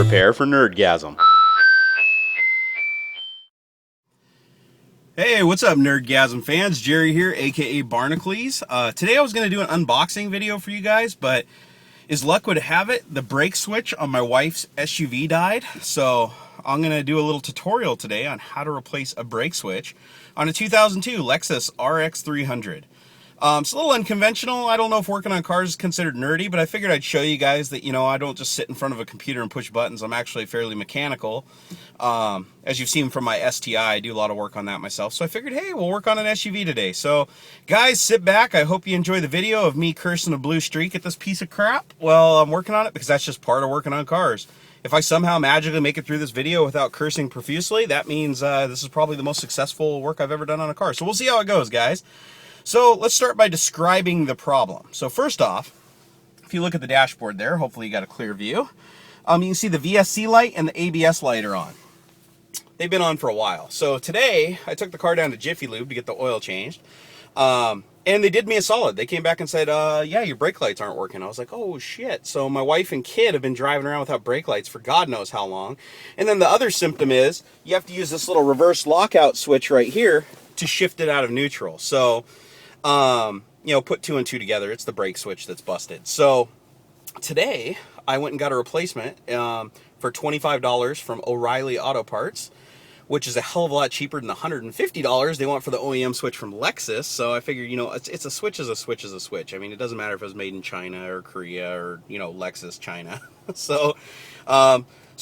Prepare for Nerdgasm. Hey, what's up, Nerdgasm fans? Jerry here, aka Barnacules. Today I was going to do an unboxing video for you guys, but as luck would have it, the brake switch on my wife's SUV died. So I'm going to do a little tutorial today on how to replace a brake switch on a 2002 Lexus RX 300. It's a little unconventional. I don't know if working on cars is considered nerdy, but I figured I'd show you guys that, I don't just sit in front of a computer and push buttons. I'm actually fairly mechanical. As you've seen from my STI, I do a lot of work on that myself. So I figured, hey, we'll work on an SUV today. So guys, sit back. I hope you enjoy the video of me cursing a blue streak at this piece of crap while I'm working on it, because that's just part of working on cars. If I somehow magically make it through this video without cursing profusely, that means this is probably the most successful work I've ever done on a car. So we'll see how it goes, guys. So let's start by describing the problem. So first off, if you look at the dashboard there, hopefully you got a clear view. You can see the VSC light and the ABS light are on. They've been on for a while. So today I took the car down to Jiffy Lube to get the oil changed. And they did me a solid. They came back and said, yeah, your brake lights aren't working. I was like, oh shit. So my wife and kid have been driving around without brake lights for God knows how long. And then the other symptom is you have to use this little reverse lockout switch right here to shift it out of neutral. So put two and two together, it's the brake switch that's busted. So today I went and got a replacement for $25 from O'Reilly Auto Parts, which is a hell of a lot cheaper than the $150 they want for the OEM switch from Lexus. So I figured, it's a switch is a switch is a switch. I mean, it doesn't matter if it was made in China or Korea or, Lexus China. So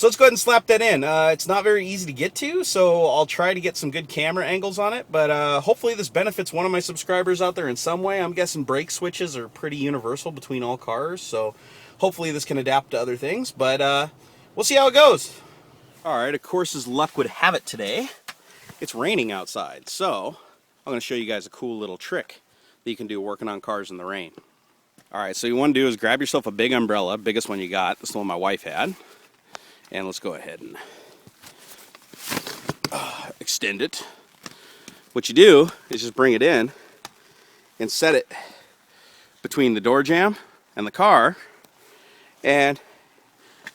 let's go ahead and slap that in. It's not very easy to get to, so I'll try to get some good camera angles on it, but hopefully this benefits one of my subscribers out there in some way. I'm guessing brake switches are pretty universal between all cars, so hopefully this can adapt to other things, but we'll see how it goes. All right, of course, as luck would have it today, it's raining outside, so I'm going to show you guys a cool little trick that you can do working on cars in the rain. All right, so you want to do is grab yourself a big umbrella, biggest one you got. This is the one my wife had. And let's go ahead and extend it. What you do is just bring it in and set it between the door jamb and the car, and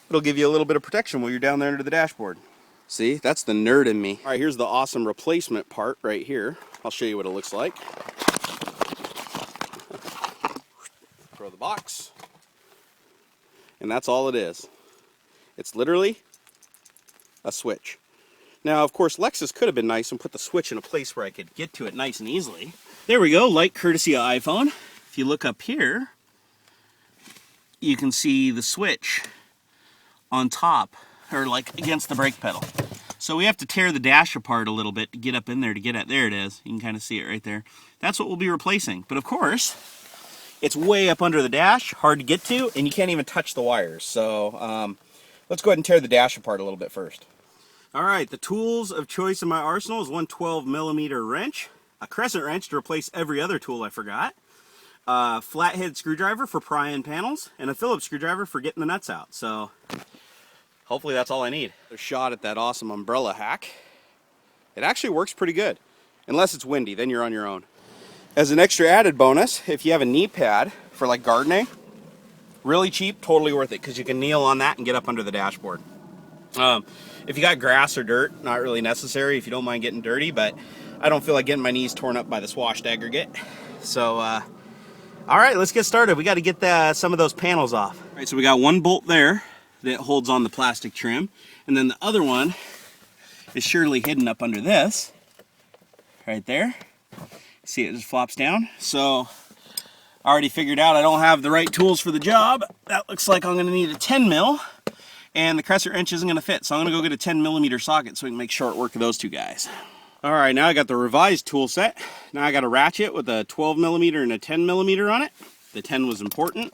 it'll give you a little bit of protection while you're down there under the dashboard. See, that's the nerd in me. All right, here's the awesome replacement part right here. I'll show you what it looks like. Throw the box. And that's all it is. It's literally a switch. Now, of course, Lexus could have been nice and put the switch in a place where I could get to it nice and easily. There we go, light courtesy of iPhone. If you look up here, you can see the switch on top, or like against the brake pedal. So we have to tear the dash apart a little bit to get up in there to get at, there it is. You can kind of see it right there. That's what we'll be replacing. But of course, it's way up under the dash, hard to get to, and you can't even touch the wires. So, let's go ahead and tear the dash apart a little bit first. All right, the tools of choice in my arsenal is one 12mm wrench, a crescent wrench to replace every other tool I forgot, a flathead screwdriver for prying panels, and a Phillips screwdriver for getting the nuts out. So hopefully that's all I need. A shot at that awesome umbrella hack. It actually works pretty good, unless it's windy, then you're on your own. As an extra added bonus, if you have a knee pad for like gardening, really cheap, totally worth it, because you can kneel on that and get up under the dashboard. If you got grass or dirt, not really necessary if you don't mind getting dirty, but I don't feel like getting my knees torn up by the swashed aggregate. So, all right, let's get started. We got to get some of those panels off. All right, so we got one bolt there that holds on the plastic trim, and then the other one is surely hidden up under this, right there. See, it just flops down. So I already figured out I don't have the right tools for the job. That looks like I'm gonna need a 10 mil, and the crescent wrench isn't gonna fit. So I'm gonna go get a 10mm socket so we can make short work of those two guys. All right, now I got the revised tool set. Now I got a ratchet with a 12mm and a 10mm on it. The 10 was important.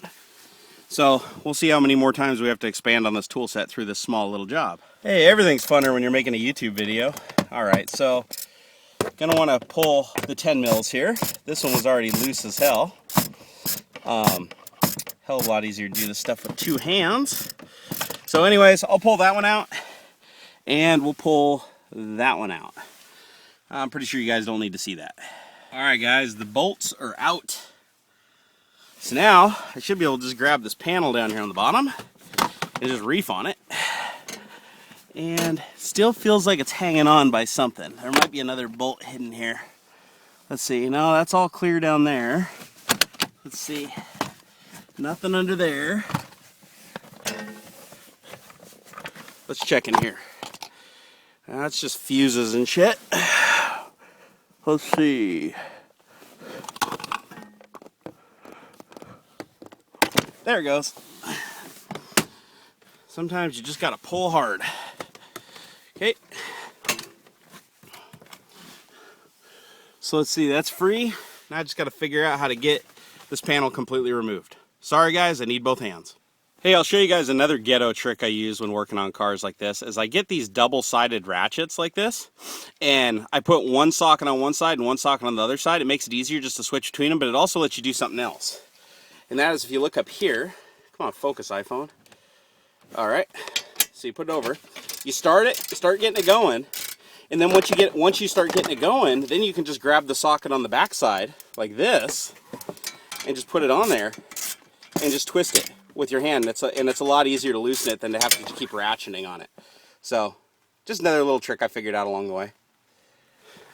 So we'll see how many more times we have to expand on this tool set through this small little job. Hey, everything's funner when you're making a YouTube video. All right, so gonna wanna pull the 10 mils here. This one was already loose as hell. Hell of a lot easier to do this stuff with two hands. So anyways, I'll pull that one out, and we'll pull that one out. I'm pretty sure you guys don't need to see that. All right, guys, the bolts are out. So now I should be able to just grab this panel down here on the bottom and just reef on it. And still feels like it's hanging on by something. There might be another bolt hidden here. Let's see. No, that's all clear down there. Let's see. Nothing under there. Let's check in here. That's just fuses and shit. Let's see. There it goes. Sometimes you just gotta pull hard. Okay. So let's see, that's free. Now I just gotta figure out how to get this panel completely removed. Sorry guys, I need both hands. Hey, I'll show you guys another ghetto trick I use when working on cars like this, is I get these double-sided ratchets like this, and I put one socket on one side and one socket on the other side. It makes it easier just to switch between them, but it also lets you do something else. And that is, if you look up here, come on, focus iPhone. All right, so you put it over, you start getting it going, and then once you start getting it going, then you can just grab the socket on the back side like this, and just put it on there, and just twist it with your hand. And it's a lot easier to loosen it than to have to keep ratcheting on it. So, just another little trick I figured out along the way.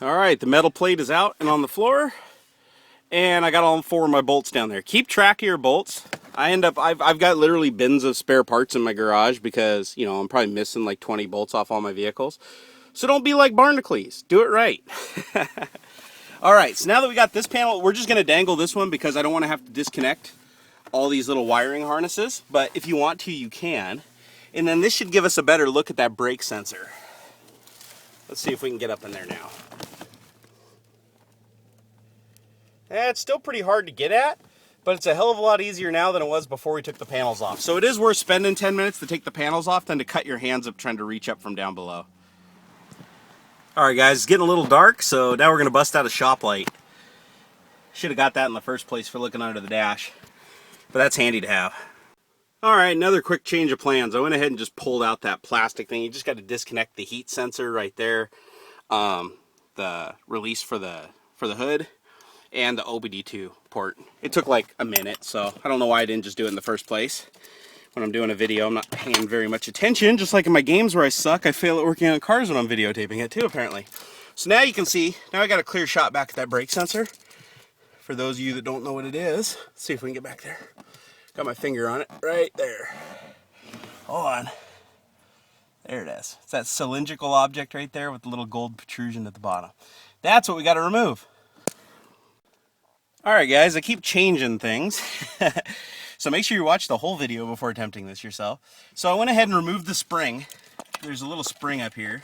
All right, the metal plate is out and on the floor, and I got all 4 of my bolts down there. Keep track of your bolts. I've got literally bins of spare parts in my garage because, you know, I'm probably missing like 20 bolts off all my vehicles. So don't be like Barnacules. Do it right. All right, so now that we got this panel, we're just gonna dangle this one because I don't wanna have to disconnect all these little wiring harnesses, but if you want to, you can. And then this should give us a better look at that brake sensor. Let's see if we can get up in there now. It's still pretty hard to get at, but it's a hell of a lot easier now than it was before we took the panels off. So it is worth spending 10 minutes to take the panels off than to cut your hands up trying to reach up from down below. All right guys, it's getting a little dark, so now we're gonna bust out a shop light. Should have got that in the first place for looking under the dash, but that's handy to have. All right, another quick change of plans. I went ahead and just pulled out that plastic thing. You just got to disconnect the heat sensor right there, the release for the hood, and the OBD2 port. It took like a minute, so I don't know why I didn't just do it in the first place. When I'm doing a video, I'm not paying very much attention. Just like in my games where I suck, I fail at working on cars when I'm videotaping it too, apparently. So now you can see, now I got a clear shot back at that brake sensor. For those of you that don't know what it is, let's see if we can get back there. Got my finger on it right there. Hold on. There it is. It's that cylindrical object right there with the little gold protrusion at the bottom. That's what we got to remove. All right, guys, I keep changing things. So make sure you watch the whole video before attempting this yourself. So I went ahead and removed the spring. There's a little spring up here.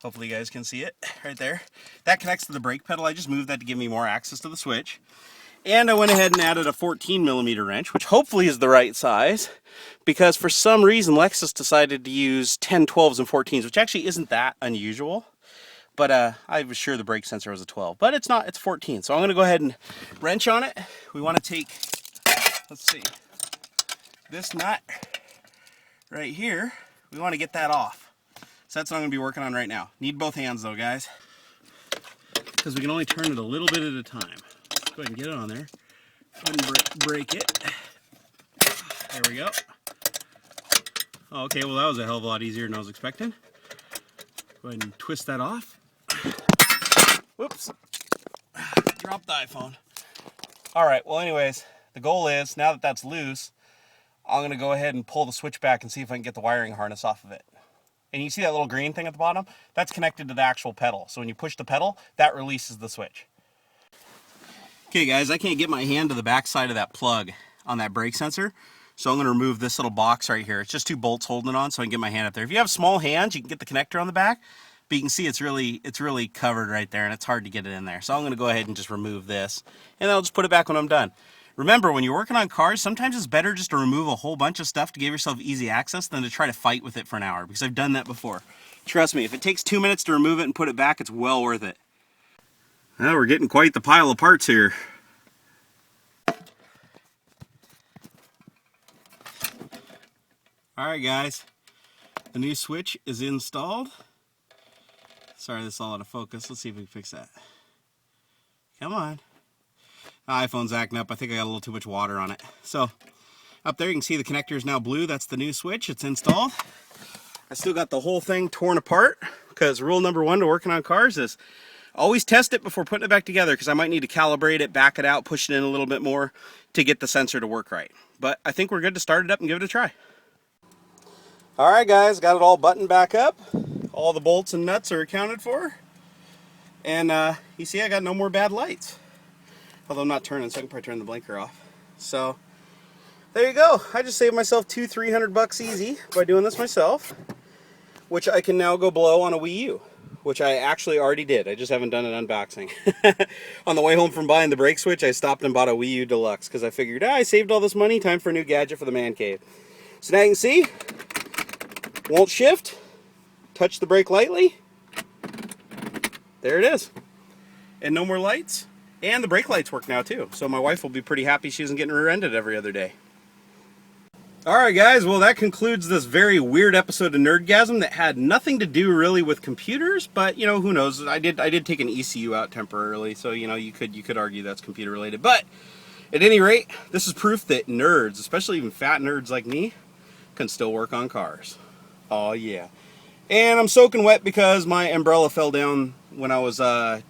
Hopefully you guys can see it right there. That connects to the brake pedal. I just moved that to give me more access to the switch. And I went ahead and added a 14mm wrench, which hopefully is the right size, because for some reason Lexus decided to use 10, 12s, and 14s, which actually isn't that unusual. But I was sure the brake sensor was a 12, but it's not, it's 14. So I'm gonna go ahead and wrench on it. We wanna take, let's see, this nut right here, we wanna get that off. So that's what I'm gonna be working on right now. Need both hands though, guys, because we can only turn it a little bit at a time. Let's go ahead and get it on there. Go ahead and break it. There we go. Okay, well that was a hell of a lot easier than I was expecting. Go ahead and twist that off. Whoops. Dropped the iPhone. All right, well anyways, the goal is, now that that's loose, I'm gonna go ahead and pull the switch back and see if I can get the wiring harness off of it. And you see that little green thing at the bottom? That's connected to the actual pedal. So when you push the pedal, that releases the switch. Okay guys, I can't get my hand to the back side of that plug on that brake sensor. So I'm gonna remove this little box right here. It's just 2 bolts holding it on so I can get my hand up there. If you have small hands, you can get the connector on the back, but you can see it's really covered right there and it's hard to get it in there. So I'm gonna go ahead and just remove this and then I'll just put it back when I'm done. Remember, when you're working on cars, sometimes it's better just to remove a whole bunch of stuff to give yourself easy access than to try to fight with it for an hour, because I've done that before. Trust me, if it takes 2 minutes to remove it and put it back, it's well worth it. Well, we're getting quite the pile of parts here. Alright guys, the new switch is installed. Sorry, this is all out of focus. Let's see if we can fix that. Come on. My iPhone's acting up. I think I got a little too much water on it. So, up there you can see the connector is now blue. That's the new switch. It's installed. I still got the whole thing torn apart, because rule number 1 to working on cars is always test it before putting it back together, because I might need to calibrate it, back it out, push it in a little bit more to get the sensor to work right. But I think we're good to start it up and give it a try. All right, guys, got it all buttoned back up. All the bolts and nuts are accounted for. And you see I got no more bad lights. Although I'm not turning, so I can probably turn the blinker off. So there you go. I just saved myself $200-300 easy by doing this myself, which I can now go blow on a WiiU, which I actually already did. I just haven't done an unboxing. On the way home from buying the brake switch, I stopped and bought a WiiU Deluxe because I figured, I saved all this money, time for a new gadget for the man cave. So now you can see, won't shift, touch the brake lightly, there it is. And no more lights. And the brake lights work now too. So my wife will be pretty happy she isn't getting rear-ended every other day. Alright guys, well that concludes this very weird episode of Nerdgasm that had nothing to do really with computers, but you know, who knows. I did take an ECU out temporarily, so you know, you could argue that's computer related. But at any rate, this is proof that nerds, especially even fat nerds like me, can still work on cars. Oh yeah. And I'm soaking wet because my umbrella fell down when I was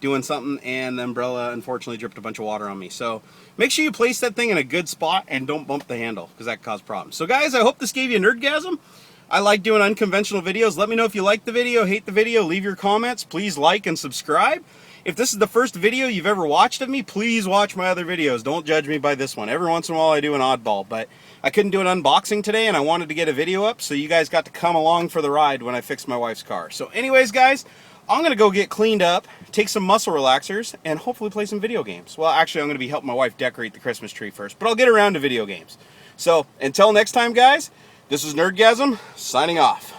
doing something, and the umbrella unfortunately dripped a bunch of water on me. So make sure you place that thing in a good spot and don't bump the handle, because that can cause problems. So guys, I hope this gave you a nerdgasm. I like doing unconventional videos. Let me know if you like the video, hate the video, leave your comments. Please like and subscribe. If this is the first video you've ever watched of me, please watch my other videos. Don't judge me by this one. Every once in a while I do an oddball, but I couldn't do an unboxing today, and I wanted to get a video up, so you guys got to come along for the ride when I fixed my wife's car. So anyways, guys, I'm going to go get cleaned up, take some muscle relaxers, and hopefully play some video games. Well, actually, I'm going to be helping my wife decorate the Christmas tree first, but I'll get around to video games. So until next time, guys, this is Nerdgasm, signing off.